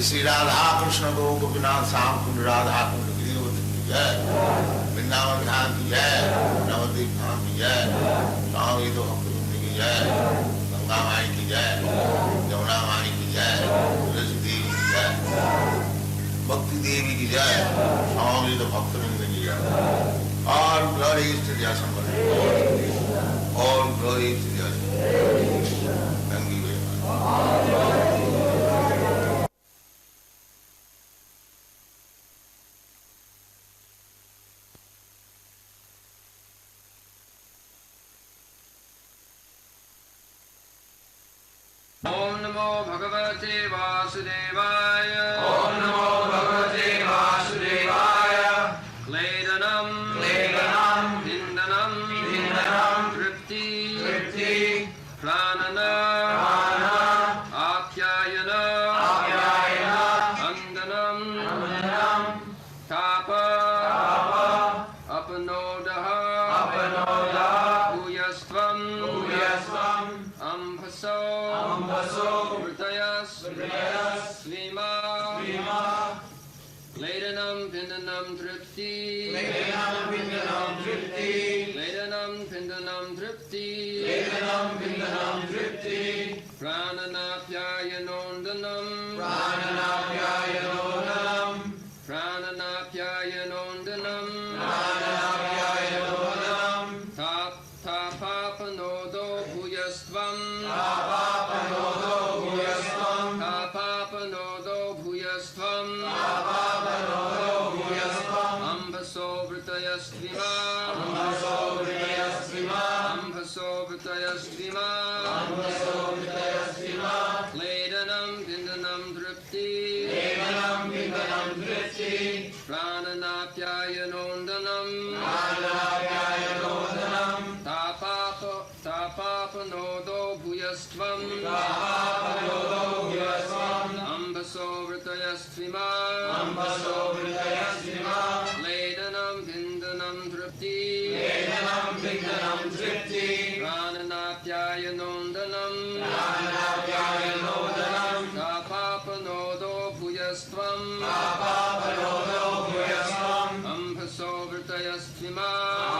श्री राधा कृष्ण गो गोपीनाथ श्याम कुंड राधा कुंड गिरिवती की जय, वृंदावन धाम की जय, नवद्वीप धाम की जय, स्वामी तो भक्तवृंद की जय, गंगा माई की जय, यमुना माई की जय, तुलसी देवी की जय, भक्ति देवी की जय, स्वामी तो भक्तवृंद की जय। और ग्लोरी इष्ट दिया संबंध और ग्लोरी इष्ट दिया गंगी ओम नमो भगवते वासुदेवाय। ओम नमो भगवते वासुदेवाय। क्लेदनम क्लेदनम इंदनम इंदनम तृप्ति तृप्ति प्राणन प्राण आख्यायन आप्यायन अंदनम अंदनम ताप ताप अपनोदः अपनोदः भूयस्त्वं भूयस्त्वं अम्भसो अम्भसो हृदयस् हृदयस् स्वीमा स्वीमा क्लेदनं पिन्दनं तृप्ति क्लेदनं पिन्दनं तृप्ति क्लेदनं पिन्दनं तृप्ति क्लेदनं पिन्दनं तृप्ति प्राणनाप्यायनोन्दनं प्राणनाप्यायनोदनं प्राणनाप्यायनोन्दनं प्राणनाप्यायनोदनं तापापनोदो भूयस्त्वं तापापनोदो भूयस्त्वं तापापनोदो भूयस्त्वं तापापनोदो भूयस्त्वं अम्भसो वृतयस्त्विमा अम्भसो हृदयस्विमा अम्भसो वृतयस्त्विमा अम्भसो हृदयस्विमा क्लेदनं पिन्दनं तृप्ति क्लेदनं पिन्दनं तृप्ति प्राणनाप्यायनोन्दनं प्राणनाप्यायनोदनं तापापनोदो भूयस्त्वं तापापनोदो भूयस्त्वं अम्भसो वृतयस्त्विमा अम्भसो हृदयस्विमा क्लेदनं पिन्दनं तृप्ति क्लेदनं पिन्दनं तृप्ति प्राणनाप्यायनोन्दनं प्राणनाप्यायनोदनं तापापनोदो भूयस्त्वं तापापनोदो भूयस्त्वं अम्भसो वृतयस्त्विमा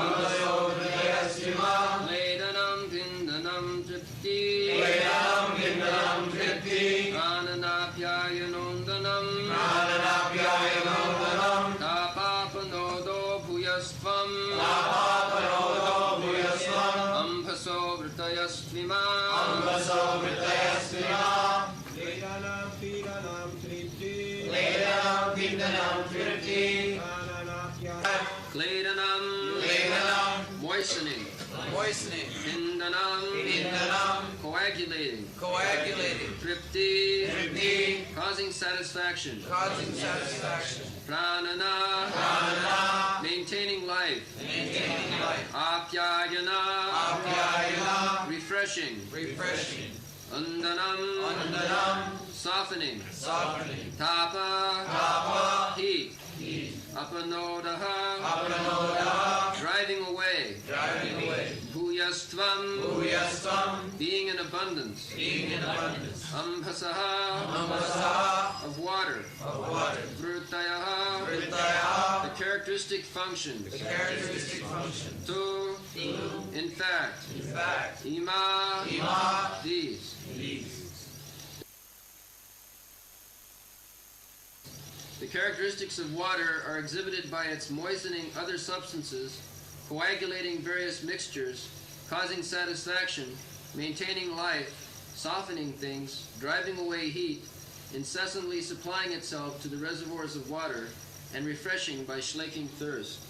अम्भसो हृदयस्विमा क्लेदनं पिन्दनं तृप्ति क्लेदनं पिन्दनं तृप्ति प्राणनाप्यायनोन्दनं प्राणनाप्यायनोदनं तापापनोदो भूयस्त्वं तापापनोदो भूयस्त्वं अम्भसो वृतयस्त्विमा अम्भसो हृदयस्विमा क्लेदनं पीडनं तृप्ति क्लेदनं पिन्दनं तृप्ति क्लेदनं क्लेदनं moistening moistening pindanam Pindanam coagulating coagulating tripti Tripti causing satisfaction causing satisfaction pranana Pranana maintaining life maintaining life apyayana Apyayana refreshing refreshing andanam Andanam softening softening tapa Tapa heat heat apanodaha Apanodaha driving away driving away bhuyastvam Bhuyastvam being in abundance being in abundance ambhasaha Ambasaha of water of water vrutayaha Vritayaha the characteristic functions the characteristic function tu in fact in fact ima Ima these these The characteristics of water are exhibited by its moistening other substances, coagulating various mixtures, causing satisfaction, maintaining life, softening things, driving away heat, incessantly supplying itself to the reservoirs of water, and refreshing by slaking thirst.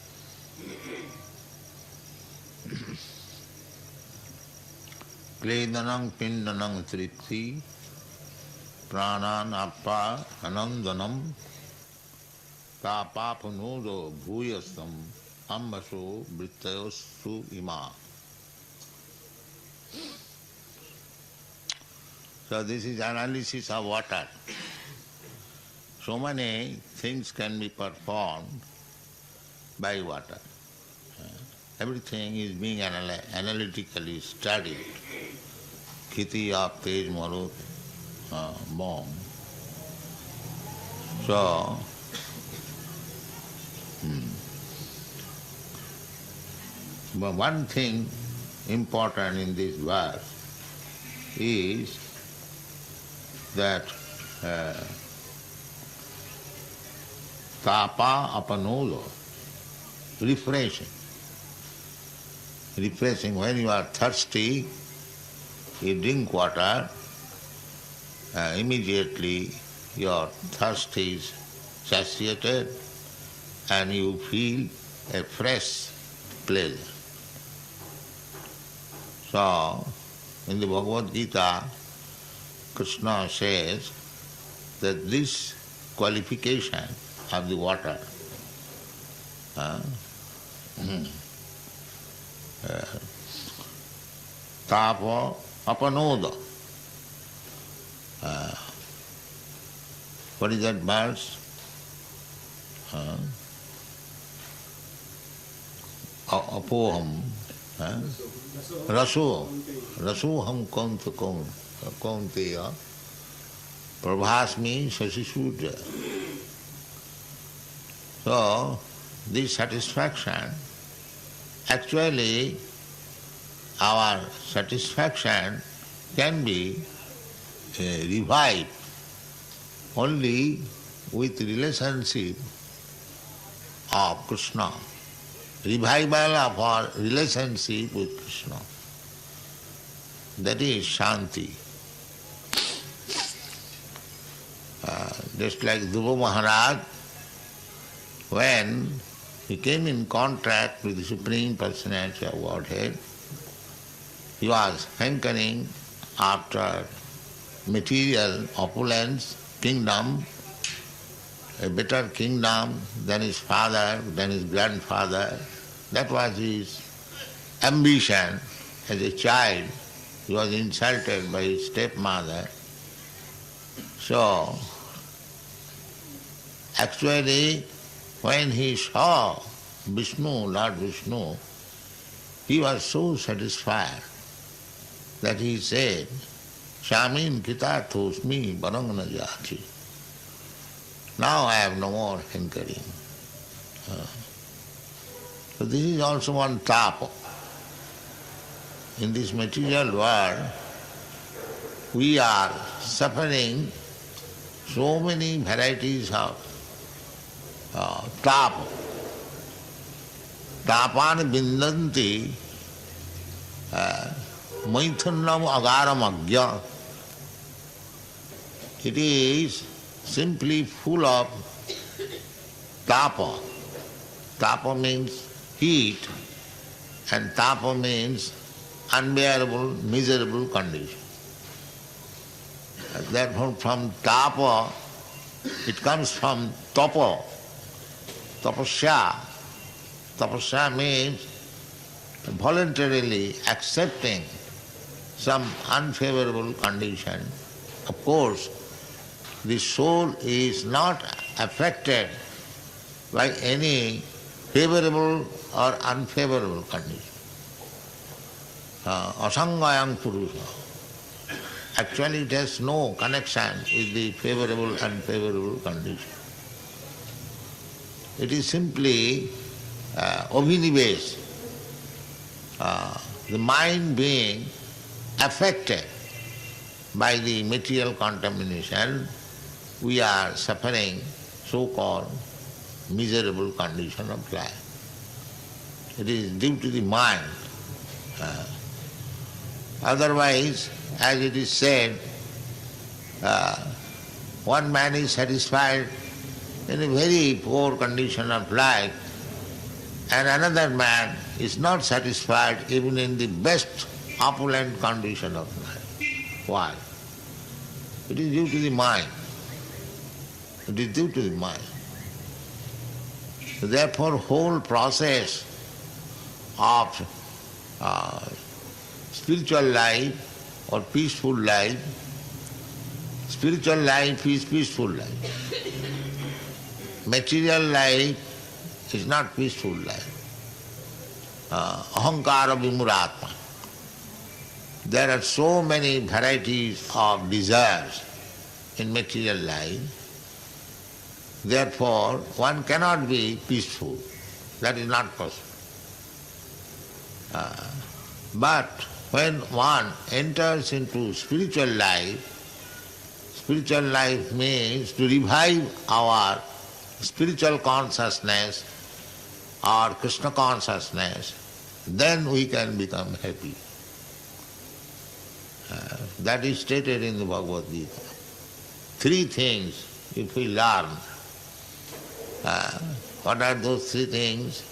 Kledanam pindanam tripti pranan appa anandanam tapapunodo bhuyastam ambaso brittayosu ima. So this is analysis of water. So many things can be performed by water. Everything is being analytically studied. Khiti of Tej Marut bomb. So, but one thing important in this verse is that tapa apanodo, refreshing. Refreshing. When you are thirsty, you drink water, immediately your thirst is satiated and you feel a fresh pleasure. So, in the Bhagavad Gita, Krishna says that this qualification of the water tapa apanoda. What is that verse? Apoham. Rasoham kaunteya prabhasmi sasisudra. So, this satisfaction, actually our satisfaction can be revived only with relationship of Krishna. Revival of our relationship with Krishna. That is Shanti. Just like Dhruva Maharaj, when he came in contact with the Supreme Personality of Godhead, he was hankering after material opulence, kingdom, a better kingdom than his father, than his grandfather. That was his ambition as a child. He was insulted by his stepmother. So, actually, when he saw Vishnu, Lord Vishnu, he was so satisfied that he said, Shamin kitarthosmi barangana jati. Now I have no more hankering. So this is also one tapa. In this material world, we are suffering so many varieties of tapa. Tapan bindanti maithunam agaram agya. It is simply full of tapa. Tapa means heat and tapa means unbearable, miserable condition. Therefore from tapa, it comes from tapa, tapasya. Tapasya means voluntarily accepting some unfavorable condition. Of course, the soul is not affected by any favorable or unfavorable condition. Asangayam purusa. Actually it has no connection with the favorable and unfavorable condition. It is simply abhinivesh, the mind being affected by the material contamination. We are suffering so-called miserable condition of life. It is due to the mind. Otherwise, as it is said, one man is satisfied in a very poor condition of life, and another man is not satisfied even in the best opulent condition of life. Why? It is due to the mind. It is due to the mind. Therefore, whole process of spiritual life or peaceful life, spiritual life is peaceful life. Material life is not peaceful life. Ahankara vimuratma. There are so many varieties of desires in material life. Therefore, one cannot be peaceful. That is not possible. But when one enters into spiritual life means to revive our spiritual consciousness or Krishna consciousness, then we can become happy. That is stated in the Bhagavad Gita. 3 things if we learn. What are those 3 things?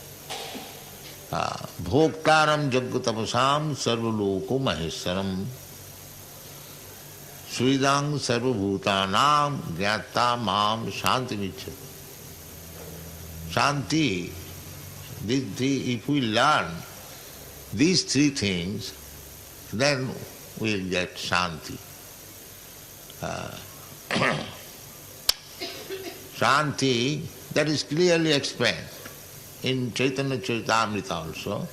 Bhoktaram jagatapasam sarvaloko maheswaram Sridang sarvabhutanam jnata mam shanti vicchati. Shanti, if we learn these 3 things, then we'll get shanti. Shanti, that is clearly explained in Chaitanya Charitamrita also.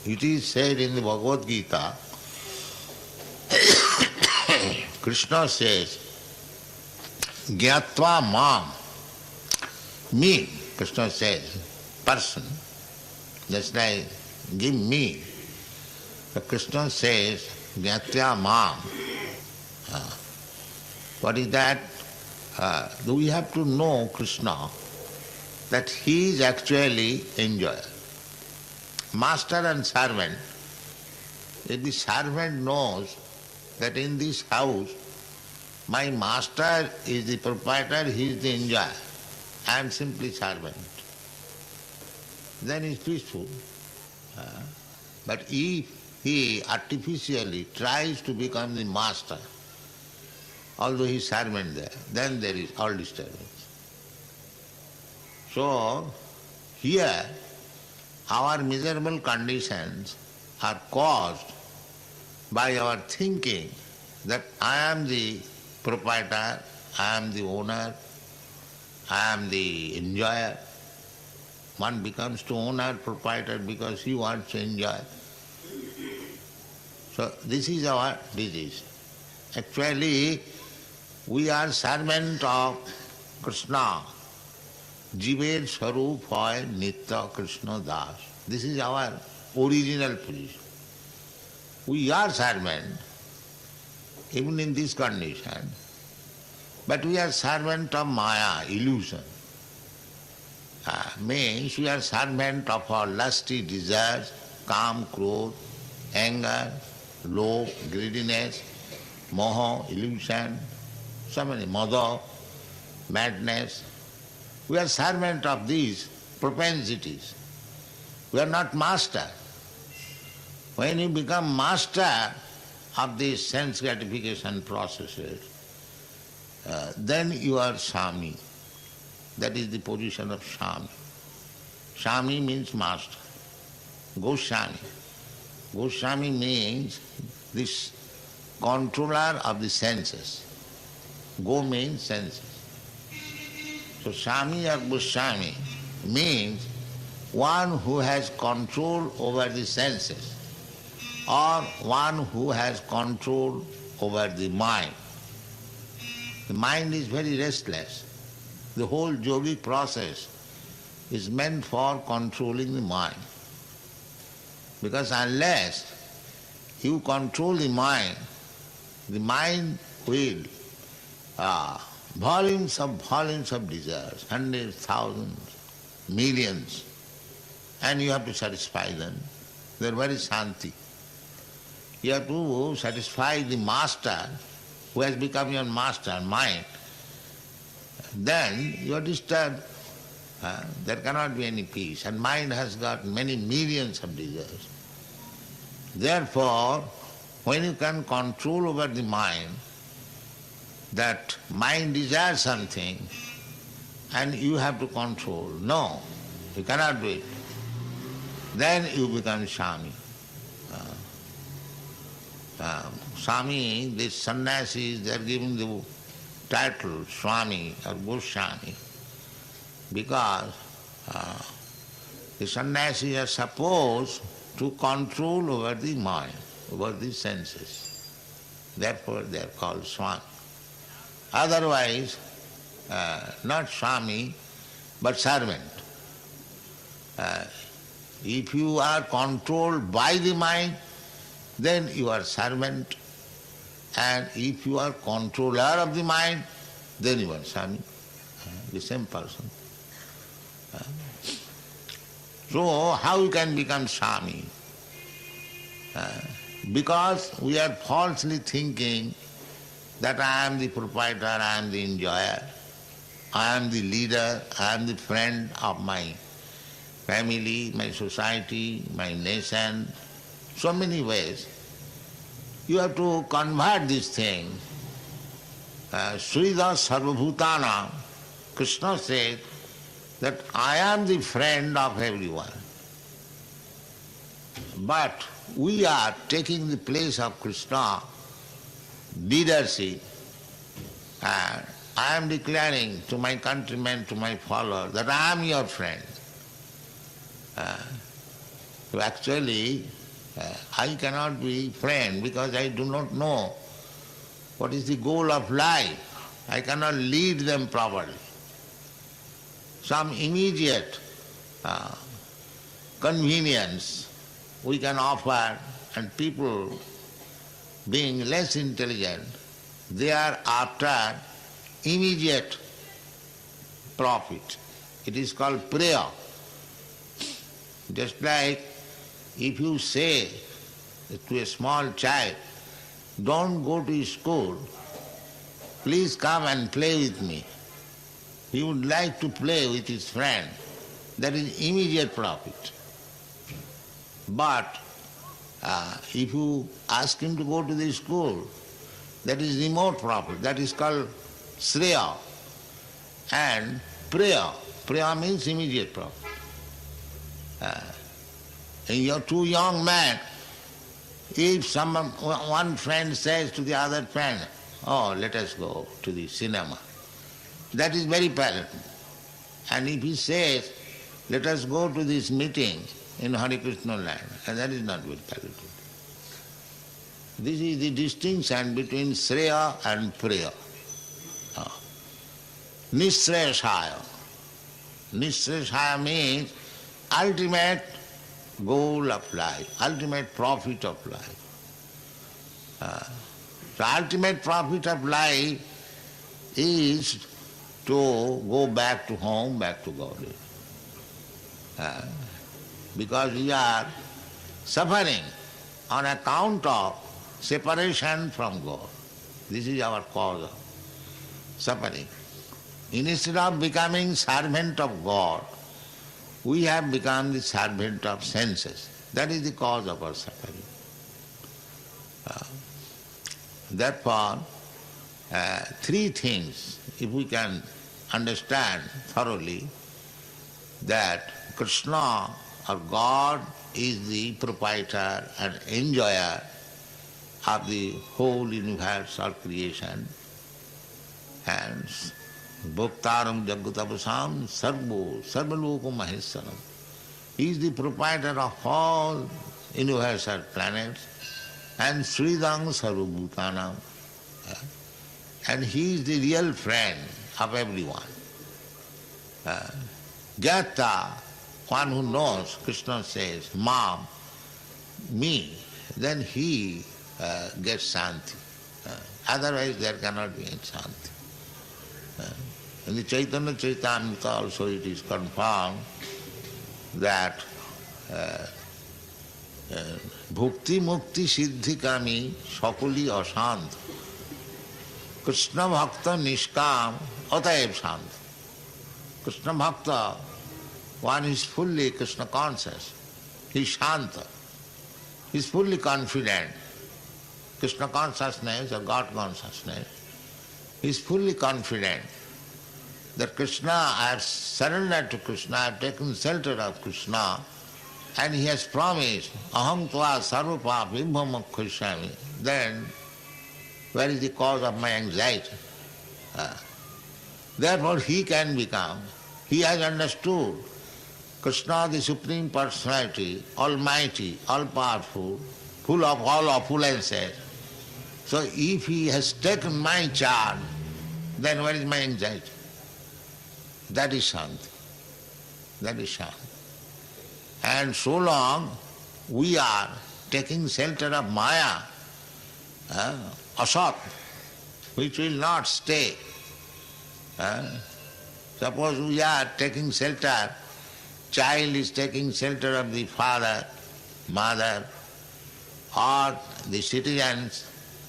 It is said in the Bhagavad Gita, Krishna says, Gyatva mam, me, Krishna says, person, just like give me. But Krishna says, Gyatva mam. What is that? We have to know Krishna, that he is actually enjoyer. Master and servant, if the servant knows that in this house my master is the proprietor, he is the enjoyer, I am simply servant, then he is peaceful. But if he artificially tries to become the master, although he is servant there, then there is all disturbance. So, here our miserable conditions are caused by our thinking that I am the proprietor, I am the owner, I am the enjoyer. One becomes to owner, proprietor because he wants to enjoy. So this is our disease. Actually, we are servant of Krishna. Jiver Swarup hoy Nitya Krishna Das. This is our original position. We are servant, even in this condition, but we are servant of Maya, illusion. Means we are servant of our lusty desires, kam, krodh, anger, lobh, greediness, moha, illusion, so many, mada, madness. We are servant of these propensities. We are not master. When you become master of these sense gratification processes, then you are Swami. That is the position of Swami. Swami means master. Goswami. Goswami means this controller of the senses. Go means senses. So Swami or Goswami means one who has control over the senses or one who has control over the mind. The mind is very restless. The whole yogic process is meant for controlling the mind. Because unless you control the mind will volumes of desires, hundreds, thousands, millions, and you have to satisfy them. They are very shanti. You have to satisfy the master who has become your master, mind. Then you are disturbed. There cannot be any peace. And mind has got many millions of desires. Therefore, when you can control over the mind, that mind desires something and you have to control. No, you cannot do it. Then you become Swami. Swami, these sannyasis, they are giving the title Swami or Goswami because the sannyasis are supposed to control over the mind, over the senses. Therefore they are called Swami. Otherwise, not Swami, but servant. If you are controlled by the mind, then you are servant. And if you are controller of the mind, then you are Swami, the same person. So how you can become Swami? Because we are falsely thinking that I am the proprietor, I am the enjoyer, I am the leader, I am the friend of my family, my society, my nation, so many ways. You have to convert this thing. Srida Sarvabhutana, Krishna said that I am the friend of everyone. But we are taking the place of Krishna, leadership, and I am declaring to my countrymen, to my followers, that I am your friend. So actually, I cannot be friend because I do not know what is the goal of life. I cannot lead them properly. Some immediate convenience we can offer, and people being less intelligent, they are after immediate profit. It is called prayer. Just like if you say to a small child, don't go to school, please come and play with me. He would like to play with his friend. That is immediate profit. But if you ask him to go to the school, that is remote profit. That is called Shreya. And Priya. Priya means immediate profit. You're two young men. If one friend says to the other friend, oh, let us go to the cinema, that is very palatable. And if he says, let us go to this meeting in Hare Krishna land, and that is not very palatable. This is the distinction between Shreya and Priya. Nishreshaya. Nishreshaya means ultimate goal of life, ultimate profit of life. The ultimate profit of life is to go back to home, back to God. Because we are suffering on account of separation from God. This is our cause of suffering. Instead of becoming servant of God, we have become the servant of senses. That is the cause of our suffering. Therefore, three things, if we can understand thoroughly, that Krishna or God is the proprietor and enjoyer of the whole universe or creation, and Bhoktaram Jagatapasam Sarvo Sarvaloko Maheswaram. He is the proprietor of all universal planets and Sridang Sarvabhutanam. And he is the real friend of everyone. Jata, one who knows, Krishna says, Mam, me, then he gets Shanti. Otherwise there cannot be any Shanti. In the Chaitanya Charitamrita also it is confirmed that bhukti mukti siddhi kami sakuli asant Krishna bhakta nishkam ataev sant. Krishna bhakta, one is fully Krishna conscious, he is shanta, he is fully confident. Krishna consciousness or God consciousness, he is fully confident that Krishna, I have surrendered to Krishna, I have taken shelter of Krishna, and he has promised, aham tva sarvapa vibhamakkhishami. Then, where is the cause of my anxiety? Therefore he can become, he has understood Krishna, the Supreme Personality, Almighty, All-Powerful, full of all opulences. So if he has taken my charge, then where is my anxiety? That is Shanti. That is Shanti. And so long we are taking shelter of Maya, asat, which will not stay. Suppose we are taking shelter, child is taking shelter of the father, mother, or the citizens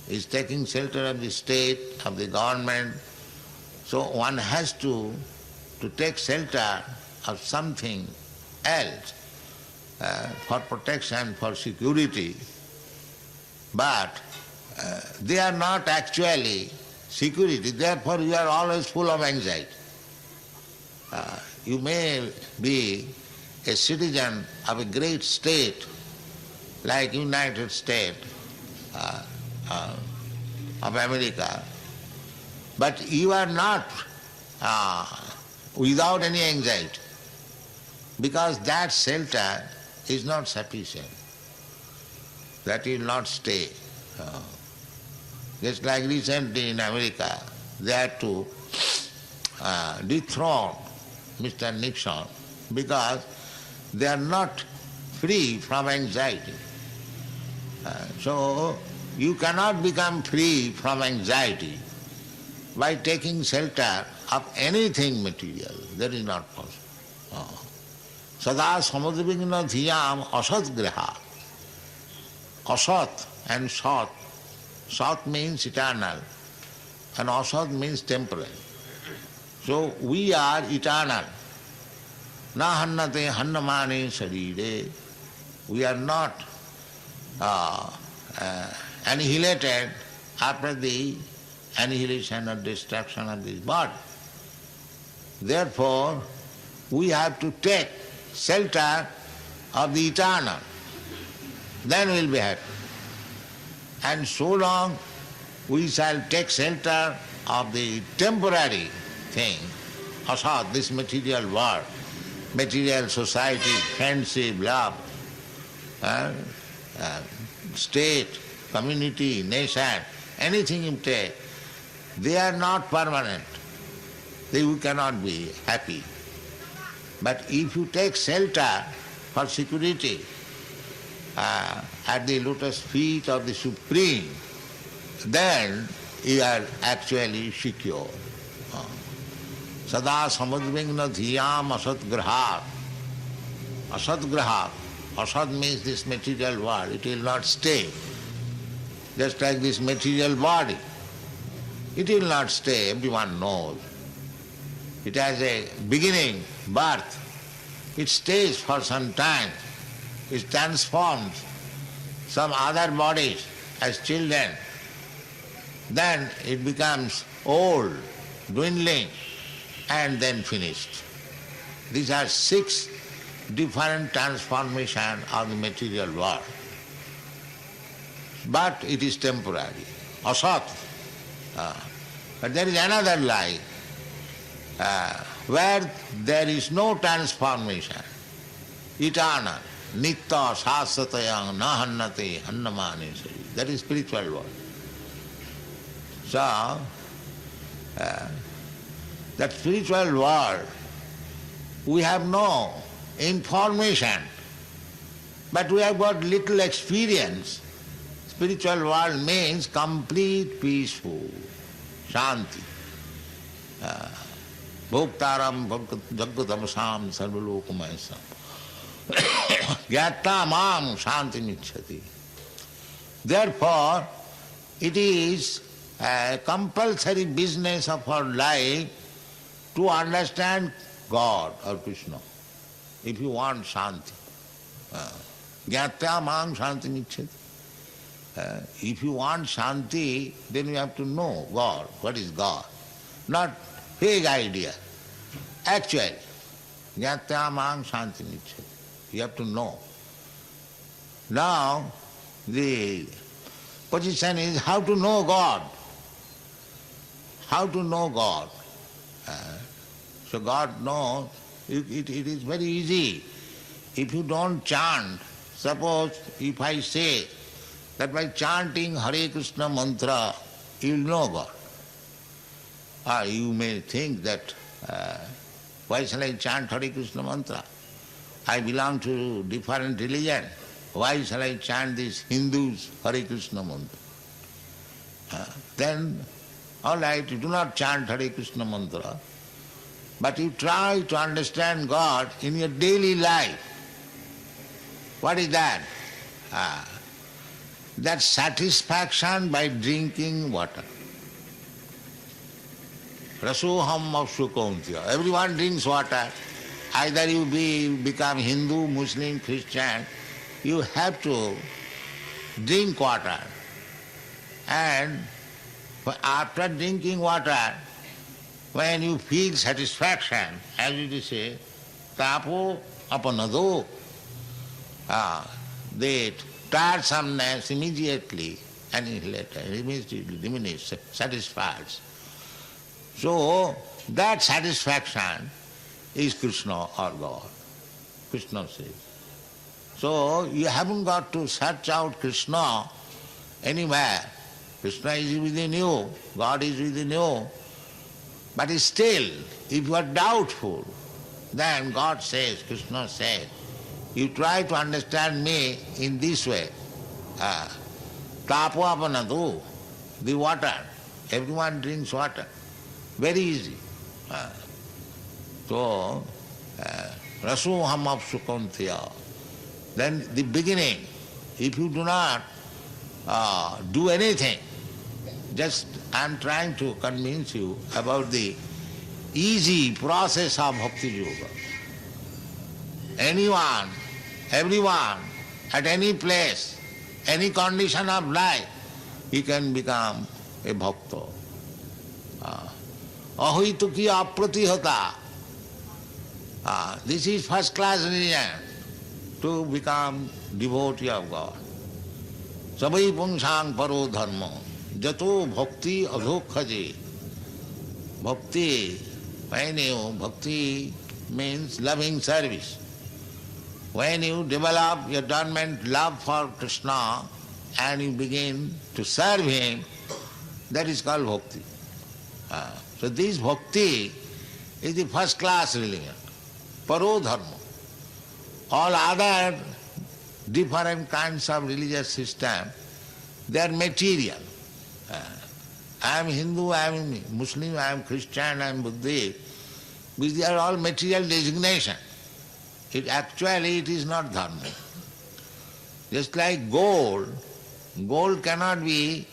is taking shelter of the state, of the government. So one has to take shelter of something else for protection, for security. But they are not actually security, therefore you are always full of anxiety. You may be a citizen of a great state like United States of America, but you are not without any anxiety, because that shelter is not sufficient. That will not stay. Just like recently in America, they had to dethrone Mr. Nixon because they are not free from anxiety. So you cannot become free from anxiety by taking shelter of anything material. That is not possible. Sada samudvigna dhiyam asat graha. Asat and sat. Sat means eternal and asat means temporal. So we are eternal. Na hannate hannamane sarire. We are not annihilated after the annihilation or destruction of this body. Therefore, we have to take shelter of the eternal. Then we will be happy. And so long we shall take shelter of the temporary thing, asat, this material world, material society, friendship, love, state, community, nation, anything you take, they are not permanent. You cannot be happy. But if you take shelter for security at the lotus feet of the Supreme, then you are actually secure. Sada samudvigna dhiyam asat grahat. Asat grahat. Asat means this material world, it will not stay. Just like this material body. It will not stay, everyone knows. It has a beginning, birth. It stays for some time. It transforms some other bodies as children. Then it becomes old, dwindling, and then finished. These are 6 different transformations of the material world. But it is temporary, asat. But there is another life where there is no transformation, eternal, nitya sasatayang na hannate hannamane sari. That is spiritual world. So, that spiritual world, we have no information, but we have got little experience. Spiritual world means complete peaceful, shanti. Bhoktaram Jaggatamsam Sarvalokamayasam. Gyata mam shanti nichati. Therefore, it is a compulsory business of our life to understand God or Krishna, if you want shanti. Gyatya mam shanti nichati. If you want shanti, then you have to know God. What is God? Not vague idea. Actually, gyatya mam shanti nichati. You have to know. Now, the position is how to know God. How to know God. So God knows, it is very easy. If you don't chant, suppose if I say that by chanting Hare Krishna mantra, you will know God. You may think that, why shall I chant Hare Krishna mantra? I belong to different religion. Why shall I chant this Hindus Hare Krishna mantra? Then, all right, you do not chant Hare Krishna mantra, but you try to understand God in your daily life. What is that? That satisfaction by drinking water. Rasoham of Sukauntiya. Everyone drinks water. Either you become Hindu, Muslim, Christian, you have to drink water. And after drinking water, when you feel satisfaction, as it is said, tapo apanado, the tiresomeness immediately diminishes, satisfies. So that satisfaction is Krishna or God. Krishna says. So you haven't got to search out Krishna anywhere. Krishna is within you, God is within you. But still, if you are doubtful, then God says, Krishna says, you try to understand me in this way. Tapo apanadu, the water. Everyone drinks water. Very easy. So, rasoham apsukantiya. Then the beginning, if you do not do anything, just I am trying to convince you about the easy process of Bhakti Yoga. Anyone, everyone, at any place, any condition of life, he can become a bhakta. Ahituki apratihata. This is first class religion, to become devotee of God. Sabai pungsang paro dharma, jato bhakti adhokhaje. Bhakti, bhakti means loving service. When you develop your dormant love for Krishna and you begin to serve him, that is called bhakti. So this bhakti is the first class religion, paro dharma. All other different kinds of religious system, they are material. I am Hindu, I am Muslim, I am Christian, I am Buddhist. These are all material designation. Actually it is not dharma. Just like gold, gold cannot be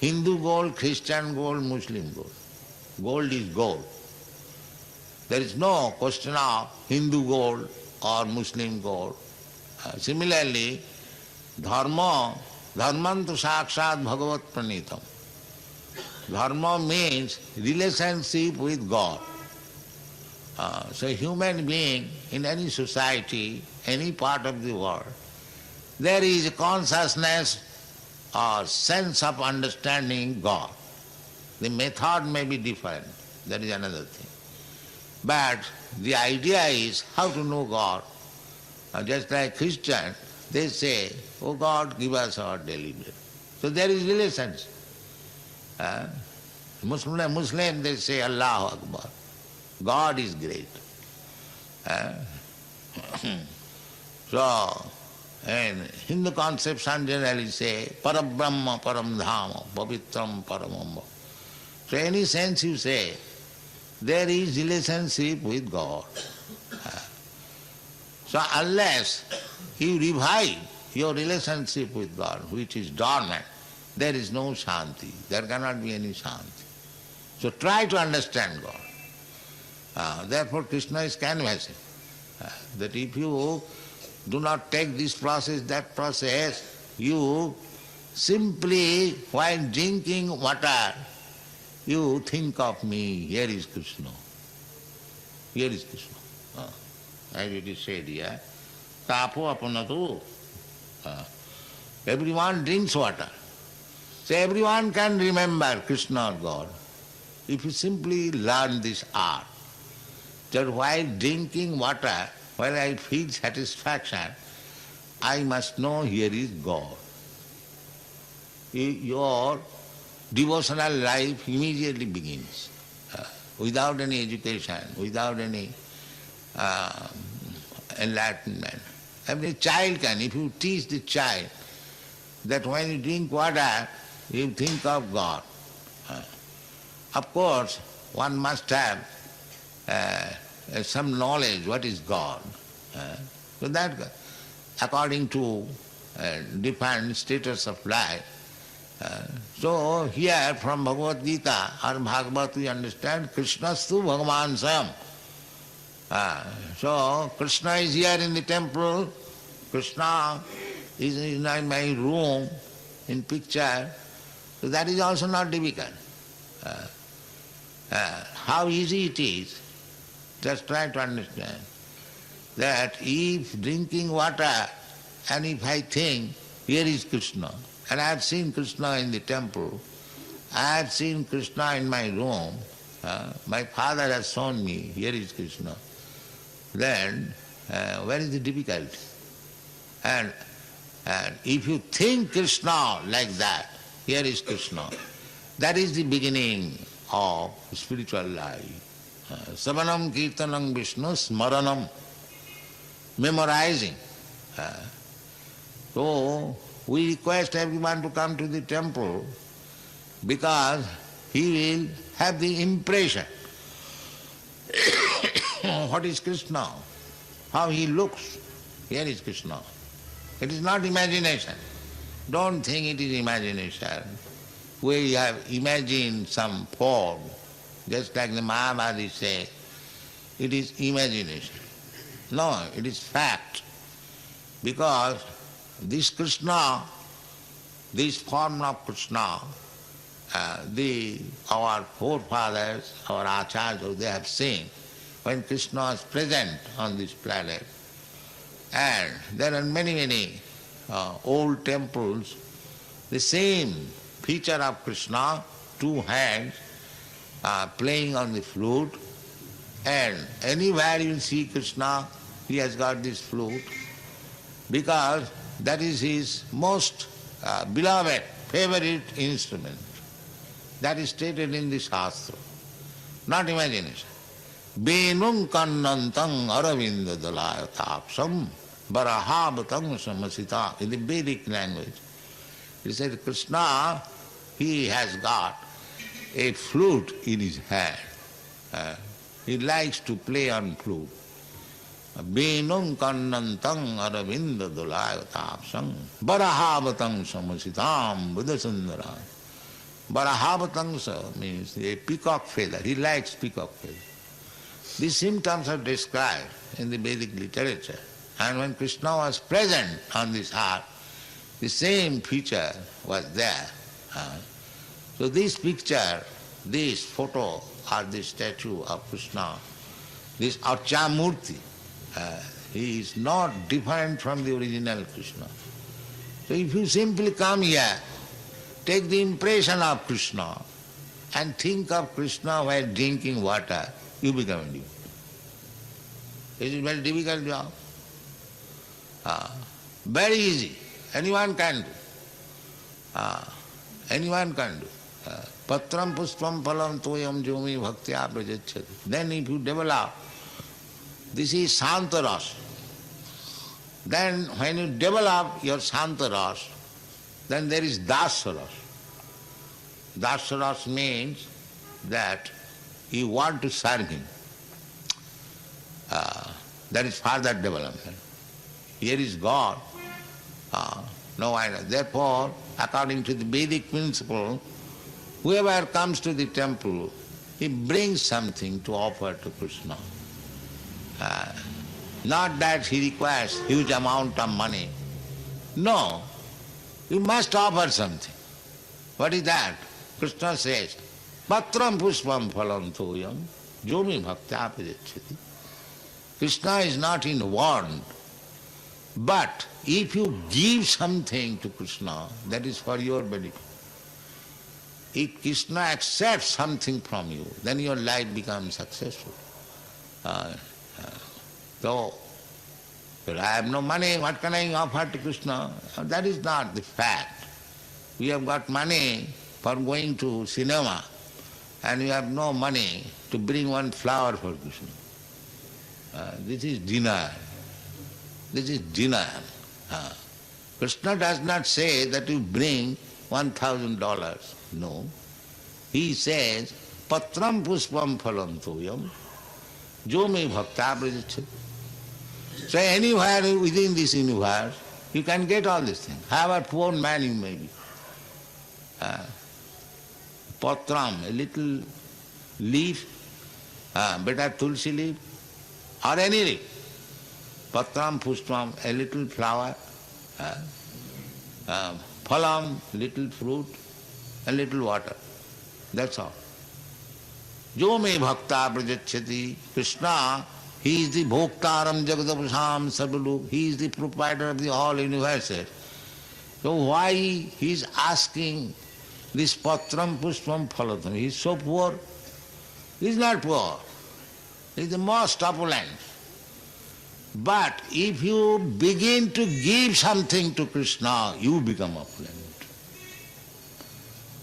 Hindu gold, Christian gold, Muslim gold. Gold is gold. There is no question of Hindu gold or Muslim gold. Similarly, dharma, dharmantu sakshat bhagavat pranitam. Dharma means relationship with God. So human being in any society, any part of the world, there is a consciousness or sense of understanding God. The method may be different, that is another thing. But the idea is how to know God. Just like Christian, they say, oh God, give us our daily bread. So there is relationship. Muslim, they say Allahu Akbar. God is great. So, in Hindu conception generally say, Parabrahma, Paramdhama, Pavitram, Paramamba. So any sense you say, there is relationship with God. So unless you revive your relationship with God, which is dormant, there is no Shanti. There cannot be any Shanti. So try to understand God. Therefore Krishna is canvassing that if you do not take this process, that process, you simply, while drinking water, you think of me, here is Krishna. Here is Krishna. As it is said here, tapo apanatu. Everyone drinks water. So everyone can remember Krishna or God. If you simply learn this art, that while drinking water, while I feel satisfaction, I must know here is God. Your devotional life immediately begins, without any education, without any enlightenment. Every child can, if you teach the child that when you drink water, you think of God. Of course, one must have some knowledge what is God. So that according to different status of life. So here from Bhagavad Gita or Bhagavad we understand Krishnastu Bhagavan Swayam. So Krishna is here in the temple, Krishna is in my room in picture, so that is also not difficult. How easy it is, just try to understand that if drinking water and if I think here is Krishna, and I have seen Krishna in the temple, I have seen Krishna in my room, my father has shown me here is Krishna, then where is the difficulty? And if you think Krishna like that, here is Krishna, that is the beginning of spiritual life. Savanam Kirtanam Vishnu Smaranam, memorizing. So we request everyone to come to the temple because he will have the impression what is Krishna, how he looks. Here is Krishna. It is not imagination. Don't think it is imagination. We have imagined some form, just like the Mahabharata say, it is imagination. No, it is fact. Because this Krishna, this form of Krishna, our forefathers, our acharyas, they have seen when Krishna was present on this planet. And there are many old temples, the same feature of Krishna, two hands, playing on the flute, and anywhere you see Krishna, he has got this flute, because that is his most beloved, favorite instrument. That is stated in the Shastra, not imagination. Benung kannantang aravinda dalayatapsam barahabatang samasita, in the Vedic language. He said, Krishna, he has got a flute in his hand. He likes to play on flute. Benung kannantang aravinda dalayatapsam barahabatang samasitam buddhasundara. Barahavatangsa means a peacock feather. He likes peacock feather. These symptoms are described in the Vedic literature. And when Krishna was present on this earth, the same feature was there. So this picture, this photo or this statue of Krishna, this Archamurti, he is not different from the original Krishna. So if you simply come here, take the impression of Krishna and think of Krishna while drinking water, you become a devotee. It is a very difficult job. Very easy. Anyone can do. Anyone can do. Patram puspam phalam toyam jumi bhaktya prajacchati. Then if you develop, this is Santaras. Then when you develop your Santaras, then there is Dasaras. Dasaras means that you want to serve him. That is further development. Here is God. No idea. Therefore, according to the Vedic principle, whoever comes to the temple, he brings something to offer to Krishna. Not that he requires huge amount of money. No, you must offer something. What is that? Krishna says, Patram pushpam phalam thoyam jomi bhaktya pajacchati. Krishna is not in want, but if you give something to Krishna, that is for your benefit. If Krishna accepts something from you, then your life becomes successful. So, I have no money, what can I offer to Krishna? That is not the fact. We have got money for going to cinema, and you have no money to bring one flower for Krishna. This is denial. This is denial. Krishna does not say that you bring $1,000. No. He says, Patram pushpam phalam toyam jo me bhakta prajacchati. So anywhere within this universe, you can get all these things. However poor man you may be. Patram, a little leaf, better tulsi leaf, or any leaf. Patram, pushpam, a little flower, phalam, little fruit, a little water. That's all. Jo me bhakta prajacchati. Krishna, he is the bhoktaram jagadapasham sarvalok. He is the proprietor of the all universes. So why he is asking this patram pushpam phalatam? He is so poor. He is not poor. He is the most opulent. But if you begin to give something to Krishna, you become opulent.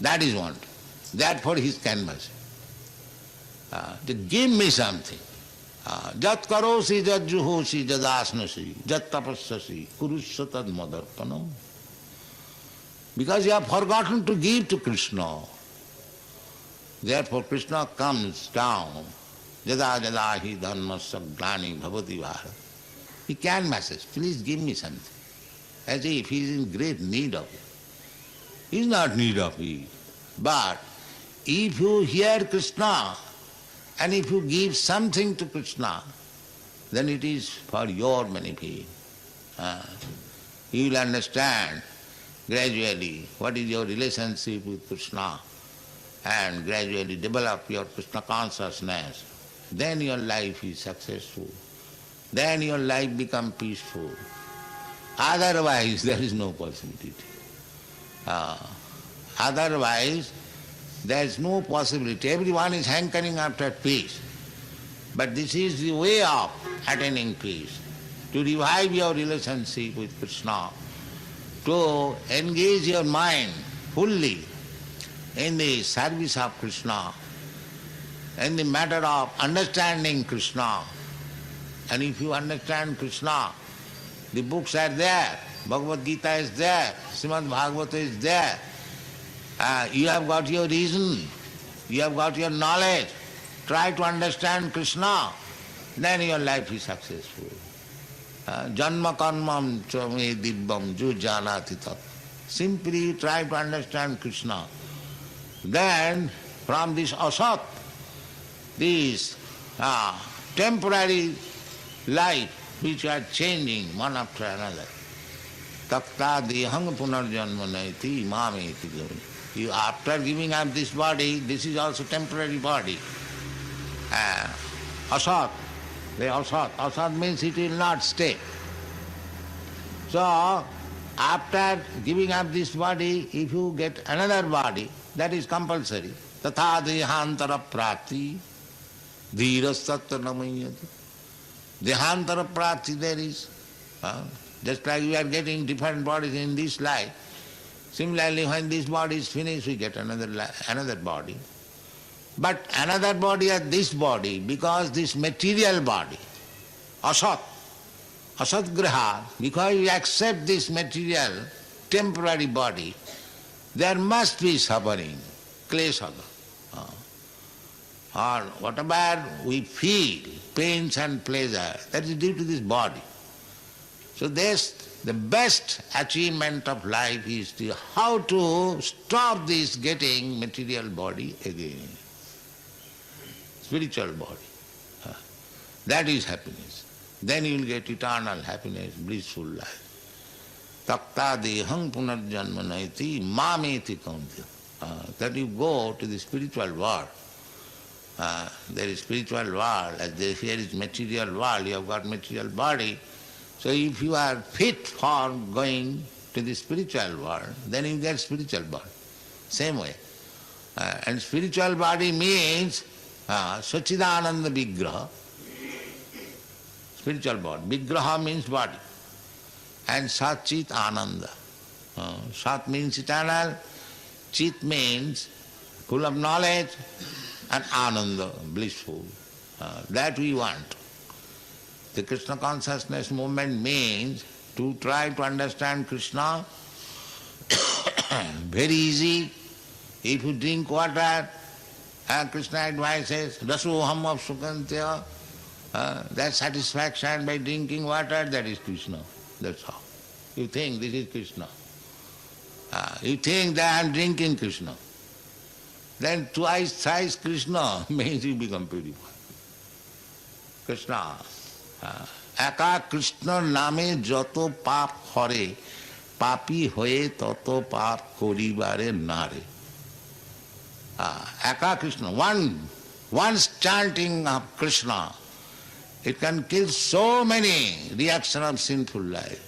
That is one. Therefore he is canvassing. To give me something. Jat karosi jat juhosi jadasnasi jat tapassasi kurusya tad madarpanam. Because you have forgotten to give to Krishna. Therefore Krishna comes down. Jada jada hi dharmasya glani bhavati bharat. He canvasses, please give me something. As if he is in great need of it. He is not in need of it. But if you hear Krishna and if you give something to Krishna, then it is for your benefit. You will understand gradually what is your relationship with Krishna and gradually develop your Krishna consciousness. Then your life is successful. Then your life becomes peaceful. Otherwise, there is no possibility. Otherwise, there is no possibility. Everyone is hankering after peace. But this is the way of attaining peace. To revive your relationship with Krishna, to engage your mind fully in the service of Krishna, in the matter of understanding Krishna. And if you understand Krishna, the books are there, Bhagavad Gita is there, Srimad Bhagavata is there. You have got your reason, you have got your knowledge. Try to understand Krishna, then your life is successful. Janma karmam chame dibbam ju janati tat. Simply try to understand Krishna. Then from this asat, this temporary life which are changing one after another. Takta dehang punarjanma naiti mameti gavani. You, after giving up this body, this is also temporary body. Asat, the asat. Asat means it will not stay. So, after giving up this body, if you get another body, that is compulsory. Tatha dehantara prati dhirasatta namayati. Dehantara prati there is. Just like we are getting different bodies in this life, similarly when this body is finished, we get another body. But another body or this body, because this material body, asat graha, because you accept this material, temporary body, there must be suffering, klesha. or whatever we feel, pains and pleasure, that is due to this body. So the best achievement of life is how to stop this getting material body again, spiritual body. That is happiness. Then you will get eternal happiness, blissful life. Takta dehang punarjanma naiti mameti kaunti. That you go to the spiritual world. There is spiritual world, as here is material world, you have got material body. So if you are fit for going to the spiritual world, then you get spiritual body. Same way. And spiritual body means Sachidananda Vigraha. Spiritual body. Vigraha means body. And Sat Chit Ananda. Sat means eternal, Chit means full of knowledge, and Ananda, blissful. That we want. The Krishna consciousness movement means to try to understand Krishna. Very easy. If you drink water, Krishna advises, Rasoham of Sukantya, that satisfaction by drinking water, that is Krishna. That's how. You think this is Krishna. You think that I am drinking Krishna. Then twice, thrice Krishna means you become purified. Krishna. Eka Krishna name joto pap hore, papi hoye toto pap koribare nare. Eka Krishna, once chanting of Krishna, it can kill so many reactions of sinful life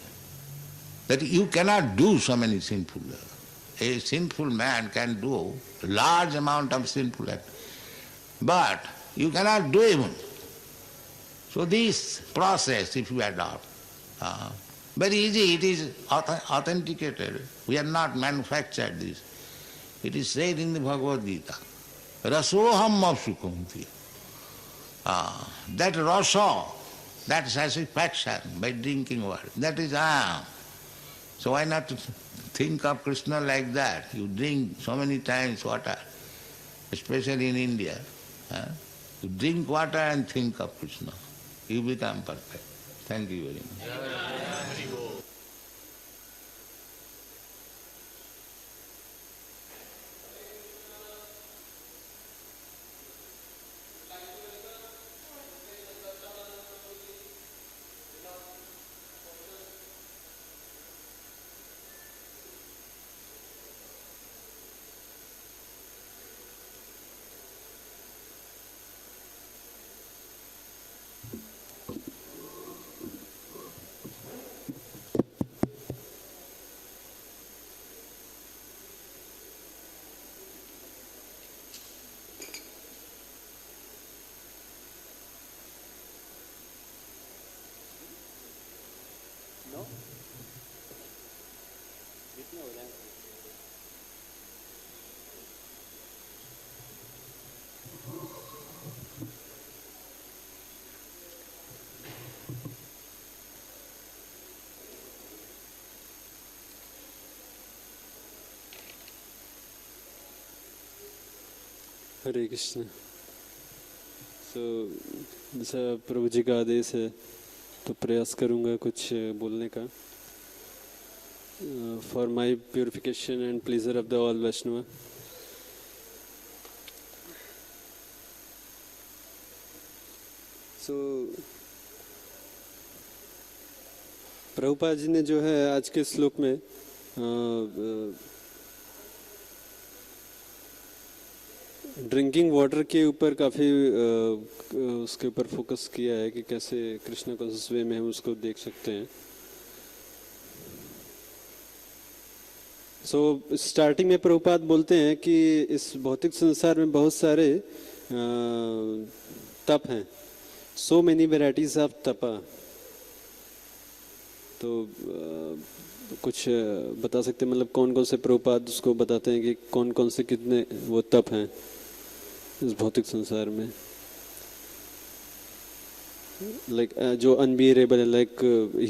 that you cannot do so many sinful life. A sinful man can do large amount of sinful act, but you cannot do even. So this process, if you adopt, very easy, it is authenticated. We have not manufactured this. It is said in the Bhagavad Gita, Rasoham of Sukunti. That rasa, that satisfaction by drinking water, that is I am. So why not think of Krishna like that? You drink so many times water, especially in India. You drink water and think of Krishna. You become perfect. Thank you very much. हरे कृष्ण. सो जैसा प्रभु जी का आदेश है तो प्रयास करूँगा कुछ बोलने का. For my purification and pleasure of the all Vaishnava. So Prabhupada ji ने जो है आज के श्लोक में ड्रिंकिंग वाटर के ऊपर काफ़ी उसके ऊपर फोकस किया है कि कैसे कृष्ण कॉन्शियस वे में हम उसको देख सकते हैं. सो स्टार्टिंग में प्रभुपाद बोलते हैं कि इस भौतिक संसार में बहुत सारे तप हैं. सो मेनी वेराइटीज ऑफ तपा. तो कुछ बता सकते हैं, मतलब कौन कौन से प्रभुपाद उसको बताते हैं कि कौन कौन से कितने वो तप हैं इस भौतिक संसार में. लाइक जो अनबियरेबल है, लाइक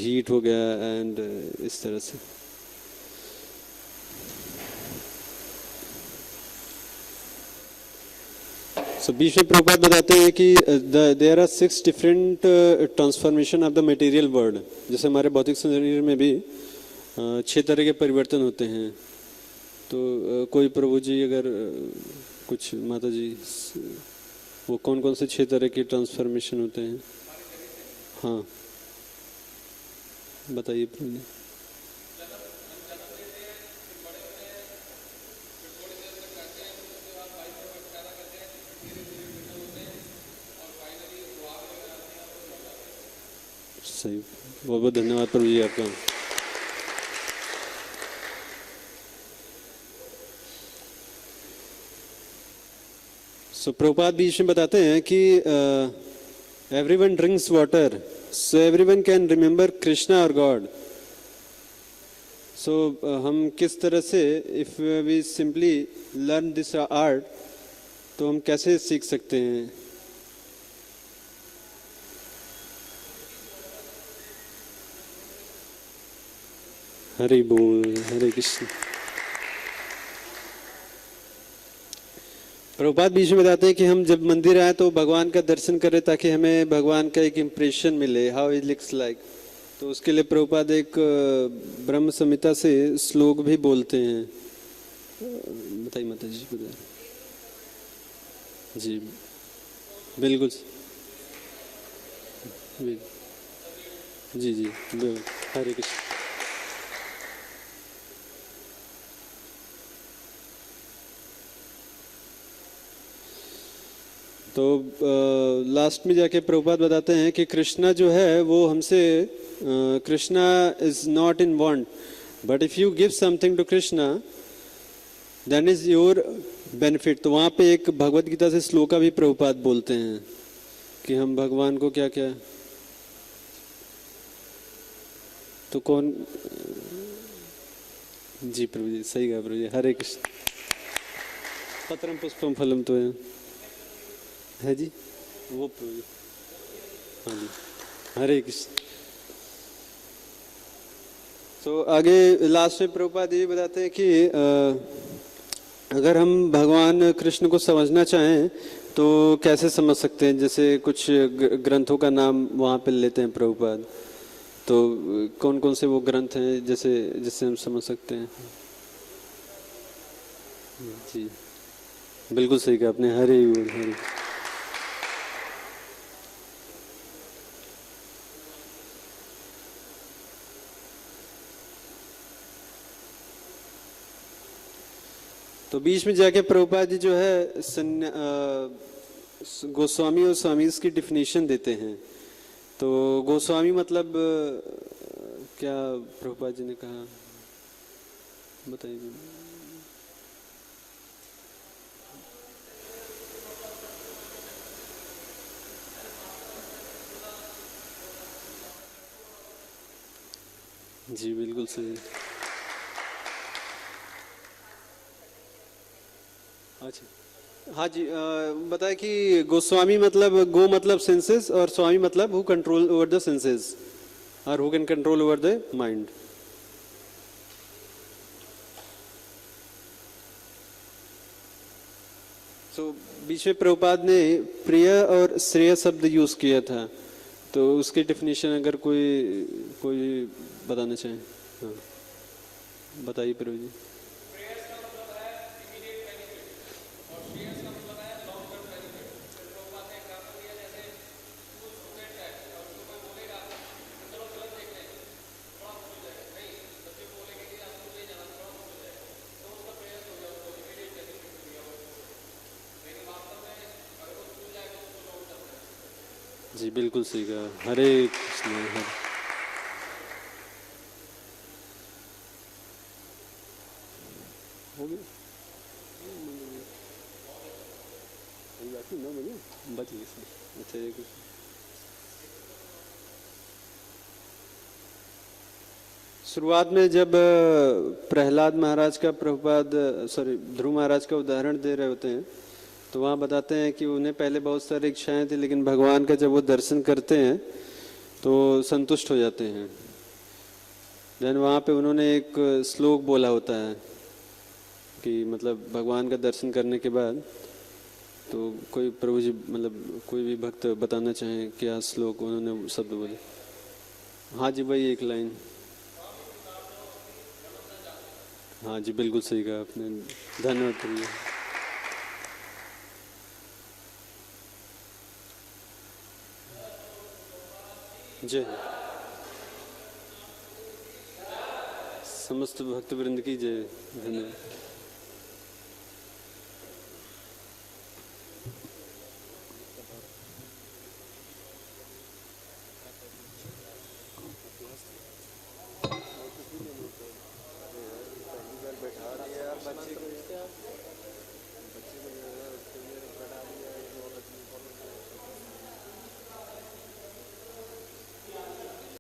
हीट हो गया एंड इस तरह से. So, बीच में प्रभुपाद बताते हैं कि there are 6 different transformation of the material world. जैसे हमारे भौतिक शरीर में भी 6 तरह के परिवर्तन होते हैं. तो कोई प्रभु जी अगर कुछ माता जी वो कौन कौन से 6 तरह के ट्रांसफॉर्मेशन होते हैं? हाँ बताइए प्रभु जी. सही, बहुत बहुत धन्यवाद प्रभु जी आपका. सो प्रभुपाद बीच में बताते हैं कि everyone drinks water so everyone can remember Krishna और गॉड. सो हम किस तरह से if we simply learn this art तो हम कैसे सीख सकते हैं? हरि बोल, हरे कृष्ण. प्रभुपाद बीच में बताते हैं कि हम जब मंदिर आए तो भगवान का दर्शन करें ताकि हमें भगवान का एक इम्प्रेशन मिले, हाउ इट लुक्स लाइक. तो उसके लिए प्रभुपाद एक ब्रह्म संहिता से श्लोक भी बोलते हैं. बताइए माता जी. जी बिल्कुल जी जी हरे कृष्ण. तो लास्ट में जाके प्रभुपाद बताते हैं कि कृष्णा जो है वो हमसे Krishna is not in want but if you give something to Krishna then is your benefit. तो वहाँ पे एक भगवत गीता से श्लोका भी प्रभुपाद बोलते हैं कि हम भगवान को क्या क्या तो कौन. जी प्रभु जी सही कहा प्रभु जी. हरे कृष्ण. पत्रम पुष्पम फलम तो है जी वो प्रभु जी. हाँ जी हरे कृष्ण. तो आगे लास्ट में प्रभुपाद ये बताते हैं कि अगर हम भगवान कृष्ण को समझना चाहें तो कैसे समझ सकते हैं. जैसे कुछ ग्रंथों का नाम वहाँ पे लेते हैं प्रभुपाद. तो कौन कौन से वो ग्रंथ हैं जैसे जिससे हम समझ सकते हैं? जी बिल्कुल सही कहा आपने. हरे हरे. तो बीच में जाके प्रभुपाद जी जो है गोस्वामी और स्वामीज की डिफिनेशन देते हैं. तो गोस्वामी मतलब क्या प्रभुपाद जी ने कहा बताइए. जी बिल्कुल सही. अच्छा हाँ जी बताए कि गोस्वामी मतलब गो मतलब सेंसेस और स्वामी मतलब who control over the senses और who can control over the mind. So बीच में प्रभुपाद ने प्रिय और श्रेय शब्द यूज किया था. तो उसकी डेफिनेशन अगर कोई बताना चाहे. हाँ बताइए प्रभु जी. जी बिल्कुल सही कहा. हरे कृष्ण. हरे हो गया 9 बजे बच गए. अच्छा ये कुछ शुरुआत में जब प्रहलाद महाराज का ध्रुव महाराज का उदाहरण दे रहे होते हैं तो वहाँ बताते हैं कि उन्हें पहले बहुत सारी इच्छाएं थी लेकिन भगवान का जब वो दर्शन करते हैं तो संतुष्ट हो जाते हैं. देन वहाँ पे उन्होंने एक श्लोक बोला होता है कि मतलब भगवान का दर्शन करने के बाद तो कोई प्रभु जी मतलब कोई भी भक्त बताना चाहें क्या श्लोक उन्होंने शब्द बोले? हाँ जी भाई, एक लाइन। हाँ जी, बिल्कुल सही कहा आपने, धन्यवाद प्रभु। जय समस्त भक्त वृंद की जय। धन्यवाद। बैठा दिया बच्चे को।